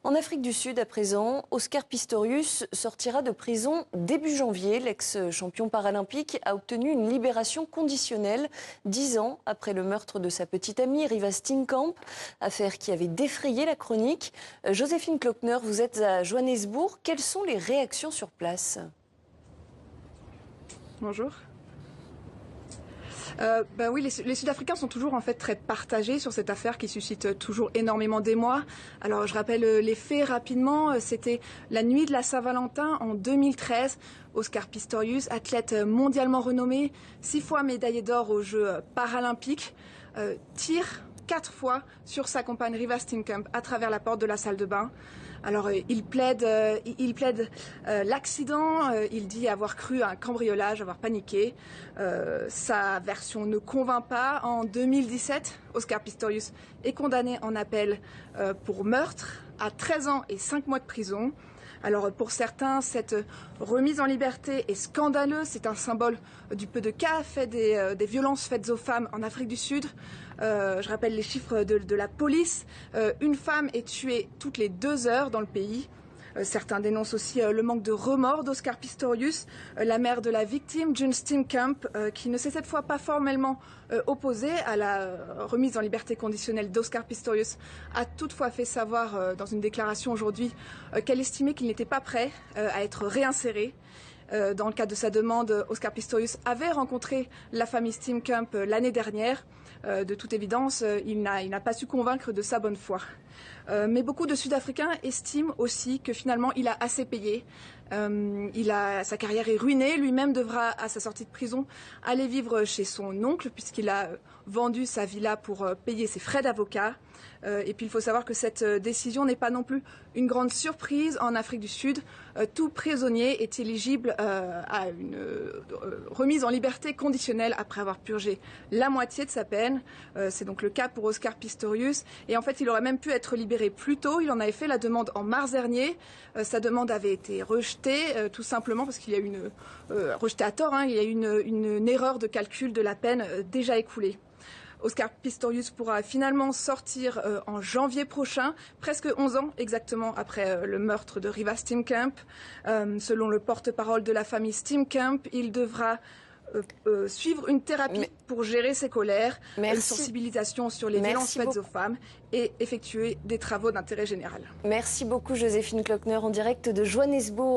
En Afrique du Sud, à présent, Oscar Pistorius sortira de prison début janvier. L'ex-champion paralympique a obtenu une libération conditionnelle 10 ans après le meurtre de sa petite amie Riva Steenkamp, affaire qui avait défrayé la chronique. Joséphine Klockner, vous êtes à Johannesburg. Quelles sont les réactions sur place ? Bonjour. Oui, les Sud-Africains sont toujours en fait très partagés sur cette affaire qui suscite toujours énormément d'émoi. Alors je rappelle les faits rapidement. C'était la nuit de la Saint-Valentin en 2013. Oscar Pistorius, athlète mondialement renommé, 6 fois médaillé d'or aux Jeux paralympiques, tire 4 fois sur sa compagne Riva Steenkamp à travers la porte de la salle de bain. Alors il plaide l'accident, il dit avoir cru à un cambriolage, avoir paniqué. Sa version ne convainc pas. En 2017, Oscar Pistorius est condamné en appel pour meurtre à 13 ans et 5 mois de prison. Alors pour certains, cette remise en liberté est scandaleuse. C'est un symbole du peu de cas fait des violences faites aux femmes en Afrique du Sud. Je rappelle les chiffres de la police. Une femme est tuée toutes les 2 heures dans le pays. Certains dénoncent aussi le manque de remords d'Oscar Pistorius. La mère de la victime, June Steenkamp, qui ne s'est cette fois pas formellement opposée à la remise en liberté conditionnelle d'Oscar Pistorius, a toutefois fait savoir dans une déclaration aujourd'hui qu'elle estimait qu'il n'était pas prêt à être réinséré. Dans le cadre de sa demande, Oscar Pistorius avait rencontré la famille Steenkamp l'année dernière. De toute évidence, il n'a pas su convaincre de sa bonne foi. Mais beaucoup de Sud-Africains estiment aussi que finalement il a assez payé. Sa carrière est ruinée. Lui-même devra, à sa sortie de prison, aller vivre chez son oncle puisqu'il a vendu sa villa pour payer ses frais d'avocat. Et puis il faut savoir que cette décision n'est pas non plus une grande surprise en Afrique du Sud. Tout prisonnier est éligible à une remise en liberté conditionnelle après avoir purgé la moitié de sa peine. C'est donc le cas pour Oscar Pistorius. Et en fait, il aurait même pu être libéré plus tôt. Il en avait fait la demande en mars dernier. Sa demande avait été rejetée, tout simplement parce qu'il y a eu rejetée à tort, il y a eu une erreur de calcul de la peine déjà écoulée. Oscar Pistorius pourra finalement sortir en janvier prochain, presque 11 ans exactement après le meurtre de Riva Steenkamp. Selon le porte-parole de la famille Steenkamp, il devra suivre une thérapie pour gérer ses colères, une sensibilisation sur les violences faites aux femmes et effectuer des travaux d'intérêt général. Merci beaucoup Joséphine Klockner en direct de Johannesburg.